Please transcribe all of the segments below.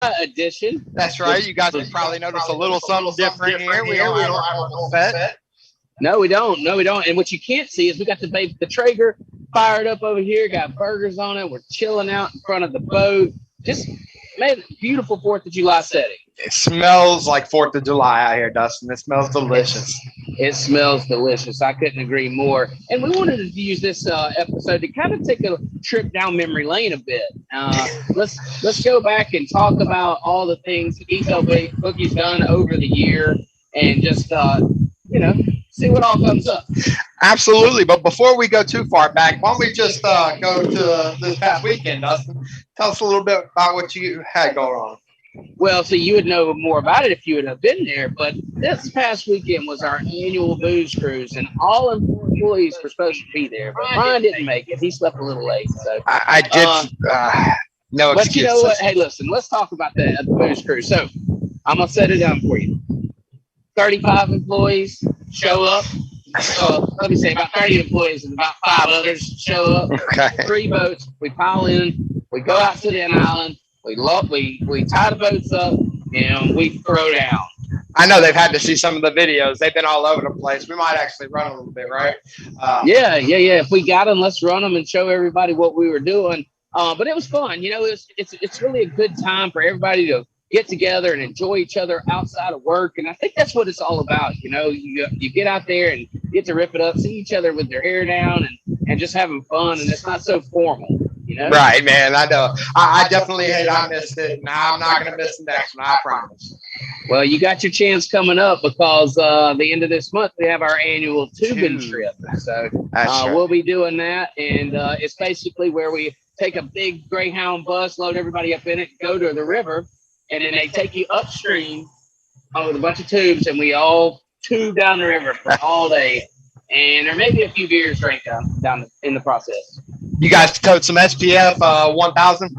edition. That's right. You guys can probably notice a little something different here. We don't have our normal set. No, we don't. No, we don't. And what you can't see is we got the Traeger fired up over here. Got burgers on it. We're chilling out in front of the boat. Just made a beautiful 4th of July setting. It smells like 4th of July out here, Dustin. It smells delicious. It smells delicious. I couldn't agree more. And we wanted to use this episode to kind of take a trip down memory lane a bit. Let's go back and talk about all the things Detail Bookie's done over the year, and just see what all comes up. Absolutely. But before we go too far back, why don't we just go to this past weekend, Dustin? Tell us a little bit about what you had going on. Well, so you would know more about it if you would have been there, but this past weekend was our annual booze cruise, and all employees were supposed to be there, but Ryan didn't make it. He slept a little late. So I did. No excuses. But you know what? Hey, listen, let's talk about the booze cruise. So I'm going to set it down for you. 35 employees show up. Let me say about 30 employees and about 5 others show up. Okay. 3 boats. We pile in. We go out to the island. We tie the boats up and we throw down. I know they've had to see some of the videos. They've been all over the place. We might actually run a little bit, right? Yeah. If we got them, let's run them and show everybody what we were doing. But it was fun. It's really a good time for everybody to get together and enjoy each other outside of work. And I think that's what it's all about. You get out there and get to rip it up, see each other with their hair down and just having fun. And it's not so formal. Right, man. I know. I definitely I missed it. Now I'm not going to miss the next one. I promise. Well, you got your chance coming up because the end of this month we have our annual tubing trip. So we'll be doing that, and it's basically where we take a big Greyhound bus, load everybody up in it, go to the river, and then they take you upstream with a bunch of tubes, and we all tube down the river for all day. And there may be a few beers drank down in the process. You guys towed some SPF 1000?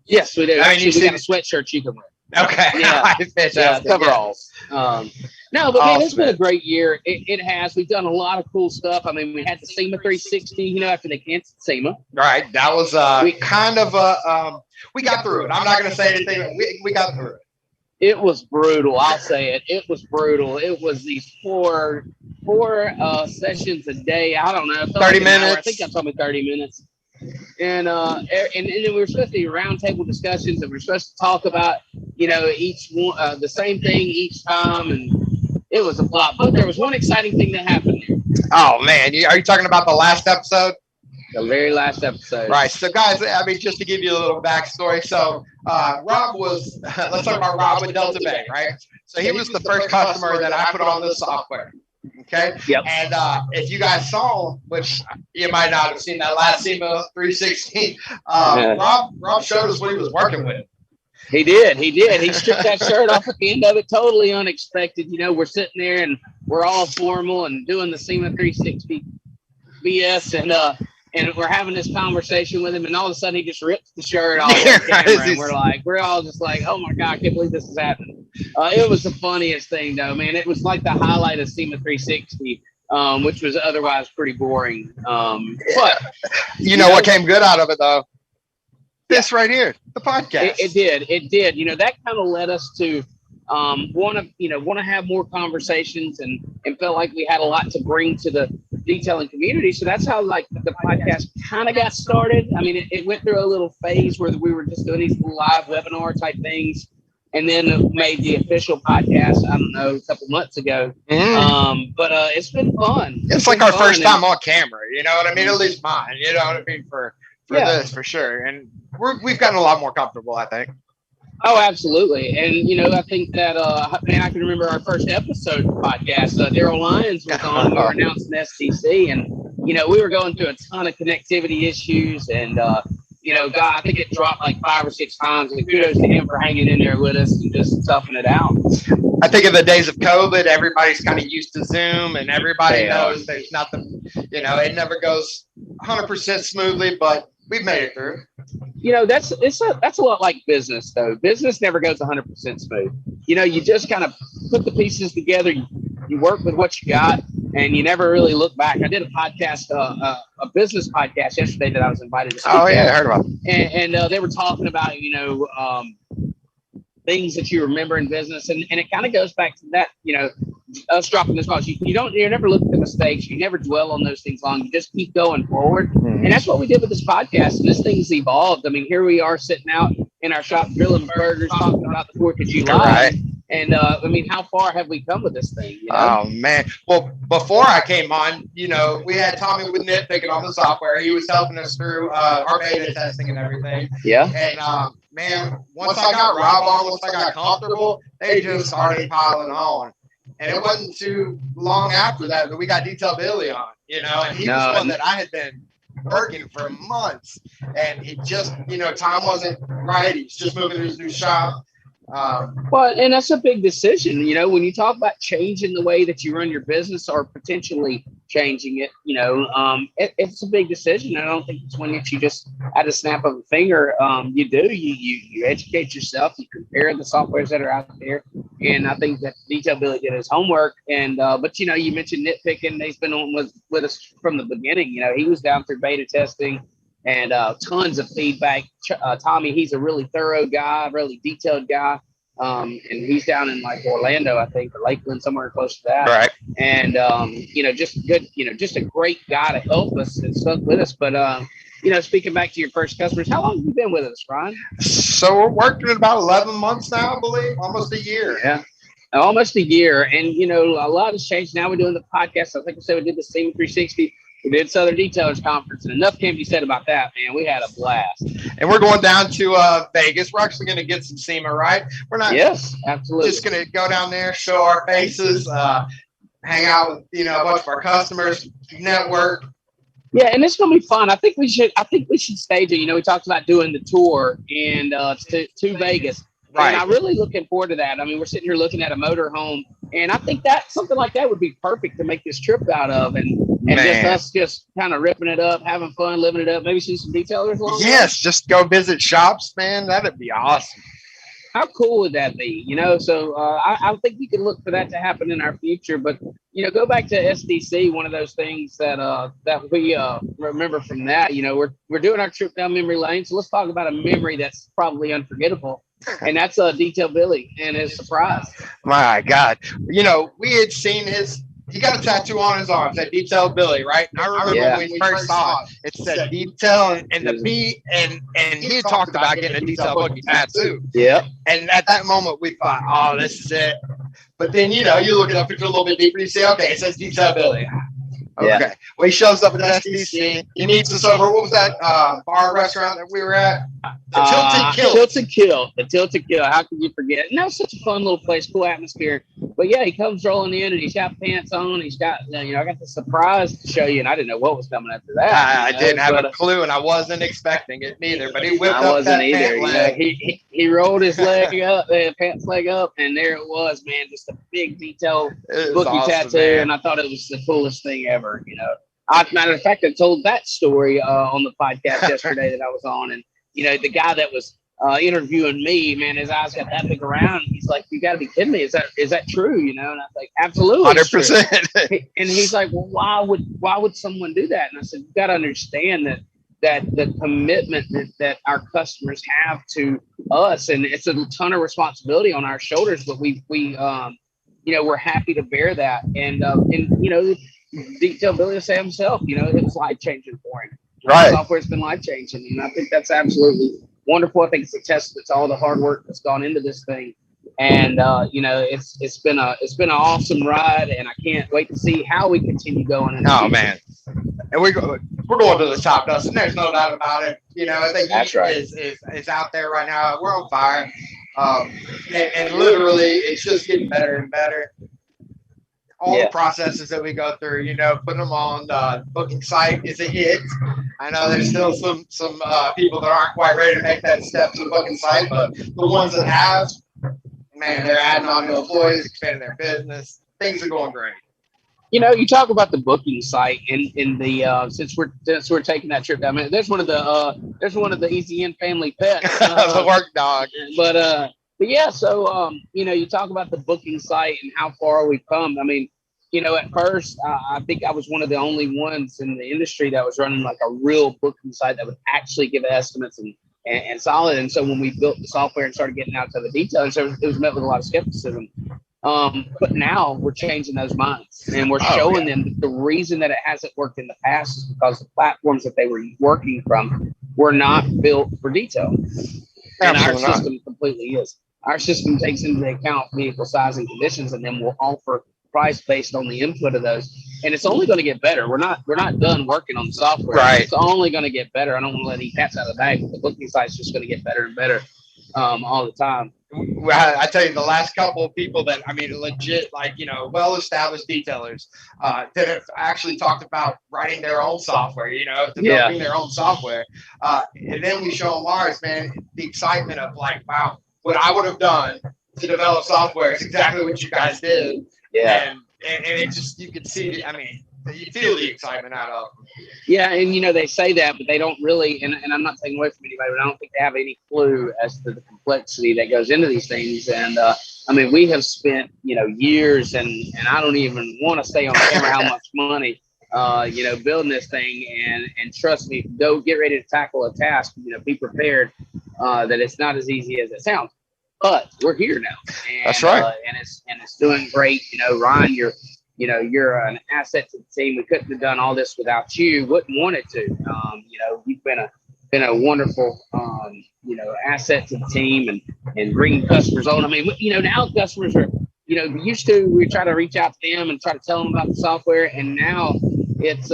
Yes, we do. Actually, we got a sweatshirt you can wear. Okay. Yeah, coveralls. No, but man, it's been a great year. It has. We've done a lot of cool stuff. I mean, we had the SEMA 360, after they canceled SEMA. Right. That was we got through it. I'm not going to say anything. We got through it. It was brutal. I'll say it. It was brutal. It was these four sessions a day. I don't know. 30 minutes. I think that's only 30 minutes. And then we were supposed to be roundtable discussions, and we were supposed to talk about, each one, the same thing each time. And it was a flop. But there was one exciting thing that happened there. Oh, man. Are you talking about the last episode? The very last episode. Right. So, guys, I mean, just to give you a little backstory. So, Rob was, let's talk about Rob with Delta Bay, right? So, he was the first customer that I put on the software. Okay. Yep. And if you guys saw, which you might not have seen that last SEMA 316, Rob showed us what he was working with. He did. He stripped that shirt off at the end of it. Totally unexpected. We're sitting there and we're all formal and doing the SEMA 360 BS, and we're having this conversation with him, and all of a sudden he just rips the shirt off the camera, and we're all just like, oh my God, I can't believe this is happening. It was the funniest thing though, man. It was like the highlight of SEMA 360, which was otherwise pretty boring. But what came good out of it though? This right here, the podcast. It did. That kind of led us to want to have more conversations and felt like we had a lot to bring to the detailing community. So that's how the podcast kind of got started. I mean, it went through a little phase where we were just doing these live webinar type things, and then made the official podcast, I don't know, a couple months ago. But it's been fun. It's like our first time on camera, you know what I mean? At least mine, you know what I mean? For this, for sure. And we've gotten a lot more comfortable, I think. Oh, absolutely. And, I think that, I can remember our first episode podcast, Daryl Lyons was on, we were announcing STC, and, we were going through a ton of connectivity issues, and, God, I think it dropped like 5 or 6 times, and kudos to him for hanging in there with us and just toughing it out. I think in the days of COVID, everybody's kind of used to Zoom, and everybody knows there's nothing, it never goes 100% smoothly, but we've made it through. That's a lot like business, though. Business never goes 100% smooth. You just kind of put the pieces together. You work with what you got, and you never really look back. I did a podcast, a business podcast yesterday that I was invited to speak at. I heard about it. And they were talking about, things that you remember in business. And it kind of goes back to that, us dropping this calls. You never look at the mistakes. You never dwell on those things long. You just keep going forward. And that's what we did with this podcast. And this thing's evolved. I mean, here we are sitting out in our shop grilling burgers, talking about the 4th of July. Right. And I mean, how far have we come with this thing? Oh man! Well, before I came on, we had Tommy with nitpicking on the software. He was helping us through our beta testing and everything. Yeah. And man, once I got Rob on, once I got comfortable, they just started piling on. And it wasn't too long after that we got Detail Billy on. And he was one that I had been working for months, and he just, time wasn't right. He's just moving to his new shop. Well, and that's a big decision. When you talk about changing the way that you run your business or potentially changing it, it's a big decision. I don't think it's one that you just at a snap of a finger. You do. You educate yourself. You compare the softwares that are out there, and I think that Detail Billy did his homework. And but you mentioned nitpicking. He's been on with us from the beginning. He was down through beta testing. And tons of feedback. Tommy, he's a really thorough guy, really detailed guy. And he's down in like Orlando, I think, or Lakeland, somewhere close to that. Right. And, just good, just a great guy to help us and stuck with us. But, speaking back to your first customers, how long have you been with us, Brian? So we're working at about 11 months now, I believe, almost a year. Yeah. Almost a year. And, a lot has changed. Now we're doing the podcast. I think I said we did the SEMA 360. We did Southern Detailers Conference, and enough can be said about that, man. We had a blast. And we're going down to Vegas. We're actually going to get some SEMA, right? We're not absolutely just going to go down there, show our faces, hang out with, a bunch of our customers, network. Yeah, and it's going to be fun. I think we should stage it. We talked about doing the tour and to Vegas. Right. And I'm really looking forward to that. I mean, we're sitting here looking at a motorhome, and I think that something like that would be perfect to make this trip out of. And just kind of ripping it up, having fun, living it up, maybe see some detailers along. Yes, just go visit shops, man. That'd be awesome. How cool would that be? So I think we can look for that to happen in our future. But go back to SDC. One of those things that we remember from that. We're doing our trip down memory lane. So let's talk about a memory that's probably unforgettable. And that's Detail Billy and his surprise. My God. We had seen he got a tattoo on his arm that Detail Billy, right? And I remember when we first saw it said Detail and the B, and he had talked about getting a Detail Bookie tattoo. Yeah. And at that moment, we thought, oh, this is it. But then, you look it up into a little bit deeper, you say, okay, it says Detail Billy. Okay. Yeah. Well, he shows up at SDC. He meets us over. What was that bar restaurant that we were at? The Tilted Kill. The Tilted Kill. How could you forget? And that was such a fun little place, cool atmosphere. But yeah, he comes rolling in and he's got pants on. He's got, I got the surprise to show you, and I didn't know what was coming after that. I didn't have a clue, and I wasn't expecting it neither. But he whipped up that pant leg. He rolled his leg up, pants leg up, and there it was, man. Just a big Detail Bookie awesome, tattoo, man. And I thought it was the coolest thing ever. Matter of fact, I told that story on the podcast yesterday that I was on, and the guy that was interviewing me, man, his eyes got that big around. He's like, "You got to be kidding me! Is that true?" And I was like, "Absolutely, 100%." And he's like, "Well, why would someone do that?" And I said, "You got to understand that the commitment that our customers have to us, and it's a ton of responsibility on our shoulders, but we're happy to bear that, and Detail Billy will say himself, it was life changing for him. Right. Software's been life changing, and I think that's absolutely wonderful. I think it's a testament to all the hard work that's gone into this thing, and it's been an awesome ride, and I can't wait to see how we continue going. Man, and we're going to the top, Dustin. There's no doubt about it. I think that's right. is out there right now. We're on fire, and literally it's just getting better and better. All the processes that we go through, putting them on the booking site is a hit. I know there's still some people that aren't quite ready to make that step to the booking site, but the ones that have, man, they're adding on new employees, expanding their business. Things are going great. You talk about the booking site and the since we're taking that trip down. I mean, there's one of the Easy In family pets, the work dog. But yeah, so you talk about the booking site and how far we've come. I mean, at first, I think I was one of the only ones in the industry that was running like a real booking site that would actually give estimates and and solid. And so when we built the software and started getting out to the details, it was met with a lot of skepticism. But now we're changing those minds, and we're showing them that the reason that it hasn't worked in the past is because the platforms that they were working from were not built for detail. And our system completely is. Our system takes into account vehicle size and conditions, and then we'll offer price based on the input of those. And it's only going to get better. We're not done working on the software. Right. It's only going to get better. I don't want to let any cats out of the bag, but the booking site's just going to get better and better all the time. Well, I tell you, the last couple of people that, I mean, legit, like, you know, well-established detailers that have actually talked about writing their own software, you know, developing their own software. And then we show them ours, man, the excitement of like, wow, what I would have done to develop software is exactly what you guys did. Yeah. And it just, you can see, I mean, you feel the excitement out of them. Yeah, and you know, they say that, but they don't really, and I'm not taking away from anybody, but I don't think they have any clue as to the complexity that goes into these things. And I mean, we have spent, you know, years, and I don't even want to say on camera how much money, you know, building this thing. And trust me, go get ready to tackle a task, you know, be prepared that it's not as easy as it sounds. But we're here now. And, that's right. And it's doing great. You know, Ryan, you're an asset to the team. We couldn't have done all this without you. Wouldn't want it to. You know, you've been a wonderful, you know, asset to the team and bringing customers on. I mean, you know, now customers are, you know, used to, we try to reach out to them and try to tell them about the software. And now it's,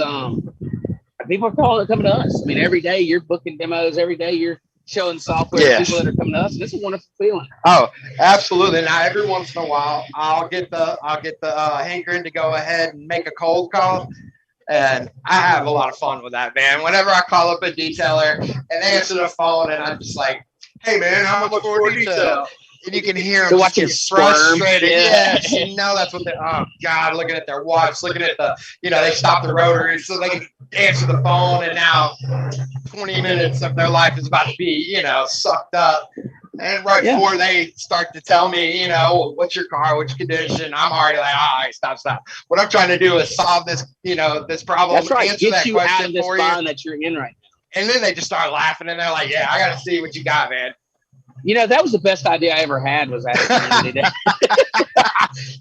people are coming to us. I mean, every day you're booking demos. Every day you're showing software to people that are coming to us, and it's a wonderful feeling. Oh, absolutely. Now, every once in a while, I'll get the hankering to go ahead and make a cold call, and I have a lot of fun with that, man. Whenever I call up a detailer and they answer the phone, and I'm just like, "Hey, man, how much for detail?" And you can hear them watching frustrated. Yes, you know that's what they're. Oh God, looking at their watch, looking at the, you know, they stop the rotary so they can answer the phone, and now 20 minutes of their life is about to be, you know, sucked up. And right before they start to tell me, you know, what's your car, which condition, I'm already like, all right, stop. What I'm trying to do is solve this, you know, this problem. That's right. Answer Get that you question out of this for bind you. that you're in right now. And then they just start laughing, and they're like, yeah, I got to see what you got, man. You know, that was the best idea I ever had, was that.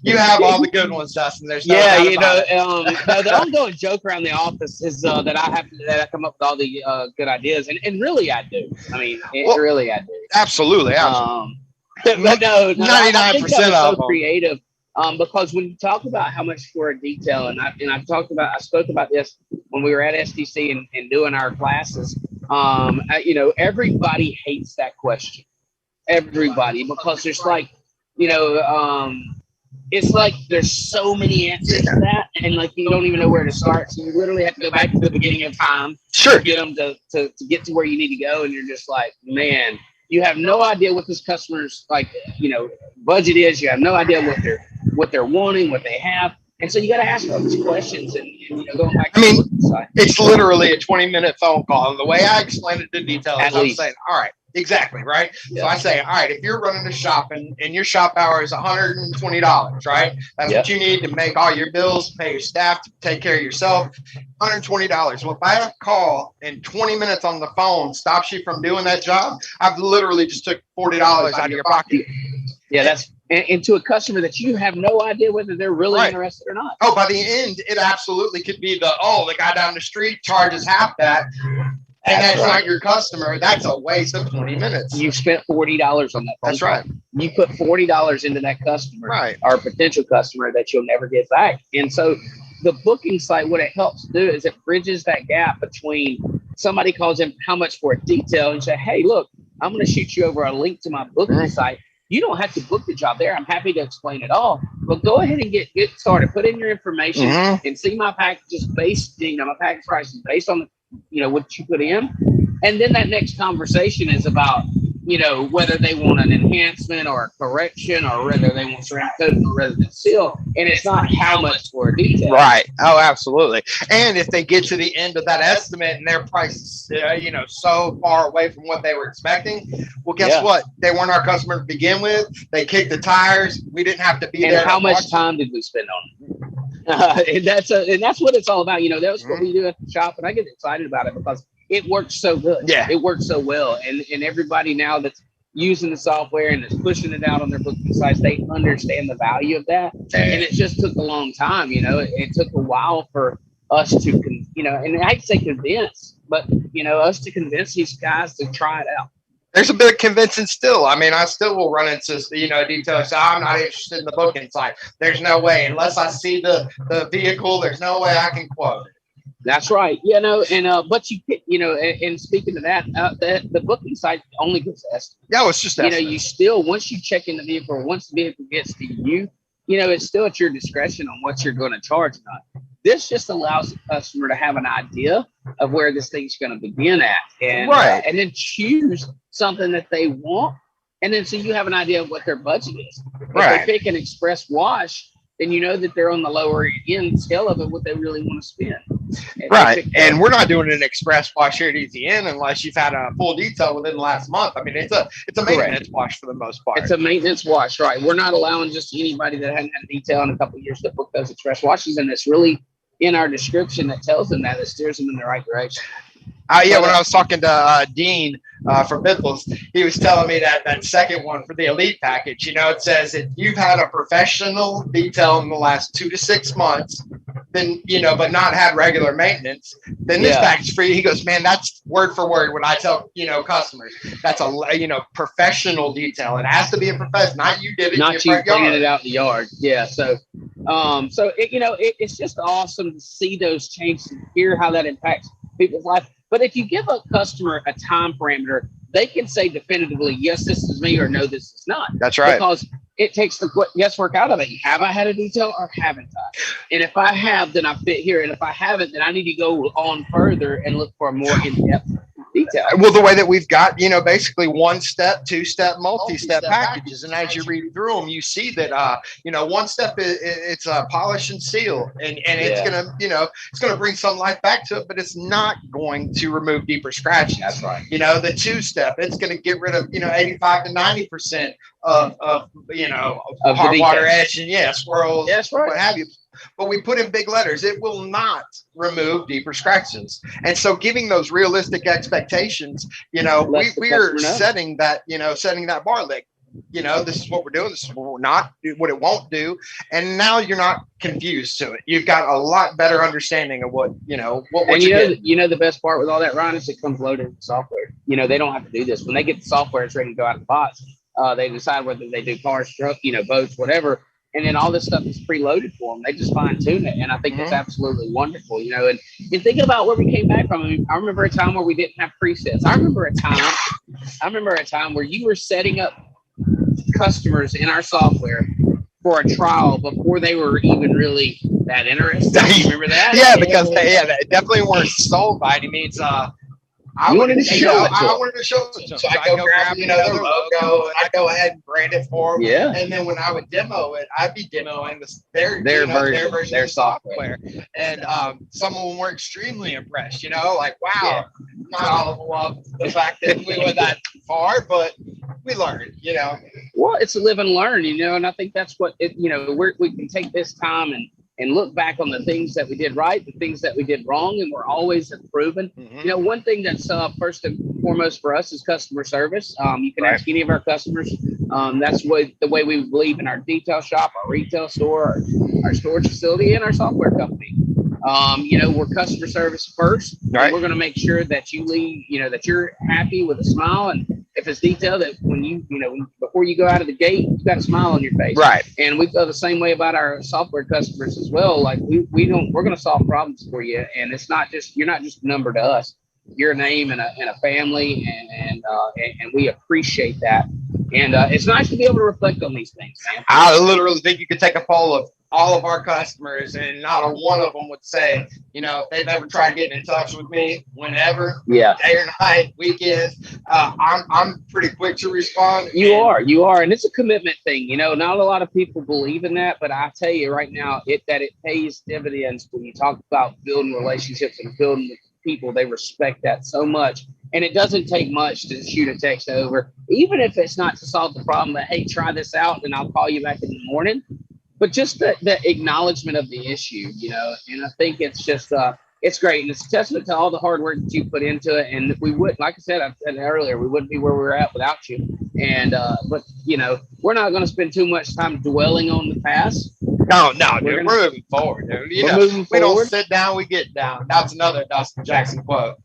You have all the good ones, Dustin. There's no yeah, doubt you know, about it. the ongoing joke around the office is that I come up with all the good ideas, and really I do. I mean, really I do. Absolutely. But no, 99% I think that was of so creative. Because when you talk about how much for a detail, and I spoke about this when we were at STC and doing our classes. You know, everybody hates that question. Everybody, because there's like, you know, it's like there's so many answers to that, and like you don't even know where to start. So you literally have to go back to the beginning of time. Sure. To get them to get to where you need to go, and you're just like, man, you have no idea what this customer's like, you know, budget is. You have no idea what they're wanting, what they have. And so you got to ask all these questions and you know, going back to the side. It's literally a 20-minute phone call. And the way I explain it to detail is I'm saying, all right, exactly, right? Yeah. So I say, all right, if you're running a shop and your shop hour is $120, right? That's what you need to make all your bills, pay your staff, to take care of yourself, $120. Well, if I have a call and 20 minutes on the phone stops you from doing that job, I've literally just took $40 out of your pocket. Yeah, that's and to a customer that you have no idea whether they're really interested or not. Oh, by the end, it absolutely could be the guy down the street charges half that, and that's not your customer. That's a waste of 20 minutes. You spent $40 on that. That's right. You put $40 into that customer, or potential customer that you'll never get back. And so the booking site, what it helps do is it bridges that gap between somebody calls in how much for a detail and say, hey, look, I'm going to shoot you over a link to my booking site. You don't have to book the job there. I'm happy to explain it all. But go ahead and get started. Put in your information and see my packages based, you know, my package price is based on, you know, what you put in. And then that next conversation is about, you know, whether they want an enhancement or a correction or whether they want ceramic coating or resident seal. And it's not how much for a detail. Right. Oh, absolutely. And if they get to the end of that estimate and their price is, you know, so far away from what they were expecting, well, guess what? They weren't our customer to begin with. They kicked the tires. We didn't have to be there. And how much time did we spend on it? And that's what it's all about. You know, that's what we do at the shop. And I get excited about it because it works so good. Yeah. It works so well. And everybody now that's using the software and is pushing it out on their booking sites, they understand the value of that. And it just took a long time, it took a while for us to, and I hate to say convince, but, us to convince these guys to try it out. There's a bit of convincing still. I mean, I still will run into, details. I'm not interested in the booking site. There's no way, unless I see the vehicle, there's no way I can quote it. That's right. But and speaking of that, the booking site only gives estimates. Yeah, it's just estimates. You still, once you check in the vehicle, or once the vehicle gets to you, it's still at your discretion on what you're going to charge or not. This just allows the customer to have an idea of where this thing's going to begin at, and and then choose something that they want, and then so you have an idea of what their budget is. If they pick an express wash, then you know that they're on the lower end scale of it, what they really want to spend. And we're not doing an express wash here at EZN unless you've had a full detail within the last month. I mean, it's a maintenance wash for the most part. It's a maintenance wash, right? We're not allowing just anybody that hadn't had a detail in a couple of years to book those express washes, and it's really in our description that tells them that, it steers them in the right direction. When I was talking to Dean from Biffles, he was telling me that second one for the elite package, it says if you've had a professional detail in the last 2 to 6 months, then, but not had regular maintenance, then this package for you. He goes, man, that's word for word what I tell, customers. That's a, professional detail. It has to be a professional, not you did it. Not you cleaning it out in the yard. Yeah. So, it's just awesome to see those changes and hear how that impacts people's life. But if you give a customer a time parameter, they can say definitively, yes, this is me, or no, this is not. That's right. Because it takes the guesswork out of it. Have I had a detail or haven't I? And if I have, then I fit here. And if I haven't, then I need to go on further and look for a more in-depth detail. Well, the way that we've got, basically 1-step, 2-step, multi-step packages. And as you read through them, you see that, 1 step, it's a polish and seal. And it's going to, it's going to bring some life back to it, but it's not going to remove deeper scratches. That's right. The 2-step, it's going to get rid of, 85 to 90% of hard water edge and swirls, that's right, what have you. But we put in big letters, it will not remove deeper scratches. And so giving those realistic expectations, we're setting that bar. Like, this is what we're doing, this is what we're not, what it won't do. And now you're not confused to it. You've got a lot better understanding of what the best part with all that, Ron, is it comes loaded in software. They don't have to do this. When they get the software, it's ready to go out of the box. They decide whether they do cars, truck, boats, whatever. And then all this stuff is preloaded for them. They just fine tune it. And I think it's absolutely wonderful, and thinking about where we came back from. I remember a time where we didn't have presets. I remember a time where you were setting up customers in our software for a trial before they were even really that interested. You remember that? Yeah, because they definitely weren't sold by any means. I wanted to show it to them. So I go grab their logo and I go ahead and brand it for them. Yeah. And then when I would demo it, I'd be demoing their version, their software. And some of them were extremely impressed. Like, wow, not all of them love the fact that we went that far, but we learned. Well, it's a live and learn. And I think that's what we can take this time and look back on the things that we did right, the things that we did wrong, and we're always improving. One thing that's first and foremost for us is customer service. You can ask any of our customers. That's the way we believe in our detail shop, our retail store, our storage facility, and our software company. We're customer service first. Right. We're going to make sure that you leave, that you're happy with a smile. And if it's detailed, that when before you go out of the gate, you've got a smile on your face. Right. And we feel the same way about our software customers as well. Like we're going to solve problems for you. And it's not just, you're not just a number to us. You're a name and a family. And we appreciate that. And it's nice to be able to reflect on these things, man. I literally think you could take a poll of all of our customers and not a one of them would say, if they've ever tried getting in touch with me, whenever, day or night, weekends, I'm pretty quick to respond. You are. And it's a commitment thing. Not a lot of people believe in that, but I tell you right now, it pays dividends when you talk about building relationships and building with people. They respect that so much. And it doesn't take much to shoot a text over, even if it's not to solve the problem, but hey, try this out and I'll call you back in the morning. But just the acknowledgement of the issue, and I think it's just it's great, and it's a testament to all the hard work that you put into it. And we wouldn't, like I said earlier, we wouldn't be where we're at without you. And but we're not going to spend too much time dwelling on the past. No, dude, we're moving forward, dude. We don't sit down, we get down. That's another Dustin Jackson quote.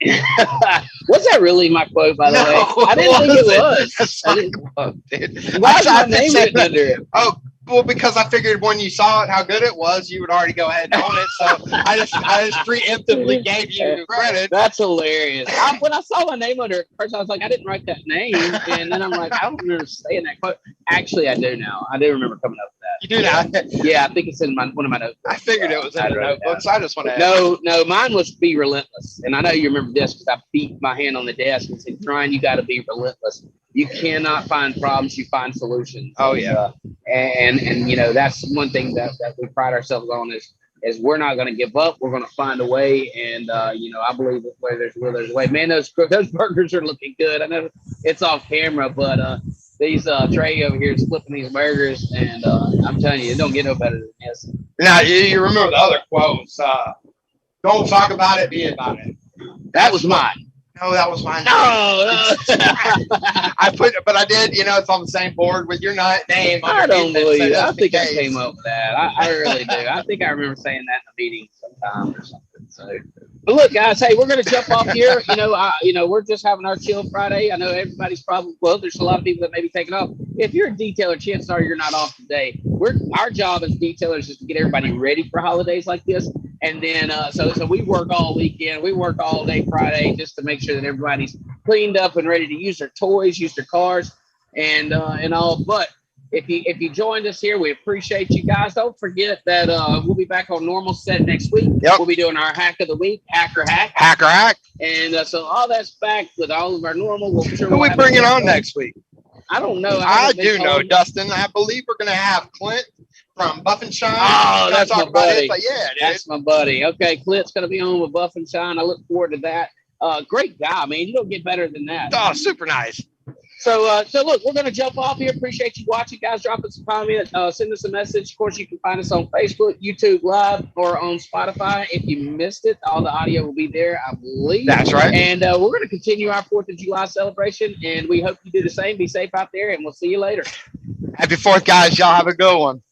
Was that really my quote, by the way? I didn't think it was. That's my quote, dude. Why is my name written under it? Oh, well, because I figured when you saw it, how good it was, you would already go ahead and own it. So I just preemptively gave you credit. That's hilarious. When I saw my name under it first, I was like, I didn't write that name. And then I'm like, I don't remember saying that quote. Actually, I do now. I do remember coming up with that. You do now? Yeah, I think it's in one of my notes. I figured it was in the notebooks. I just want to No, mine was be relentless. And I know you remember this because I beat my hand on the desk and said, Ryan, you got to be relentless. You cannot find problems, you find solutions. Oh, yeah. And that's one thing that we pride ourselves on is we're not going to give up. We're going to find a way. And, I believe that where there's a way. Man, those burgers are looking good. I know it's off camera, but these Trey over here is flipping these burgers. And I'm telling you, it don't get no better than this. Now, you remember the other quotes. Don't talk about it, be about it. That was mine. No, that was mine. No. But I did, it's on the same board with your name. I don't believe it. I think I came up with that. I really do. I think I remember saying that in a meeting sometime or something. So, but look, guys, hey, we're going to jump off here. We're just having our chill Friday. I know everybody's probably, there's a lot of people that may be taking off. If you're a detailer, chances are you're not off today. Our job as detailers is to get everybody ready for holidays like this. And then, so we work all weekend. We work all day Friday just to make sure that everybody's cleaned up and ready to use their toys, use their cars, and all. But if you joined us here, we appreciate you guys. Don't forget that we'll be back on normal set next week. Yep. We'll be doing our hack of the week, Hacker Hack. And so all that's back with all of our normal. Who we bringing on next week? I don't know. I do know, Dustin. I believe we're going to have Clint from Buff and Shine. Oh, that's my buddy. Yeah, dude. That's my buddy. Okay, Clint's going to be on with Buff and Shine. I look forward to that. Great guy, man. You don't get better than that. Oh, super nice. So look, we're going to jump off here. Appreciate you watching, guys. Drop us a comment. Send us a message. Of course, you can find us on Facebook, YouTube Live, or on Spotify. If you missed it, all the audio will be there, I believe. That's right. And we're going to continue our 4th of July celebration, and we hope you do the same. Be safe out there, and we'll see you later. Happy 4th, guys. Y'all have a good one.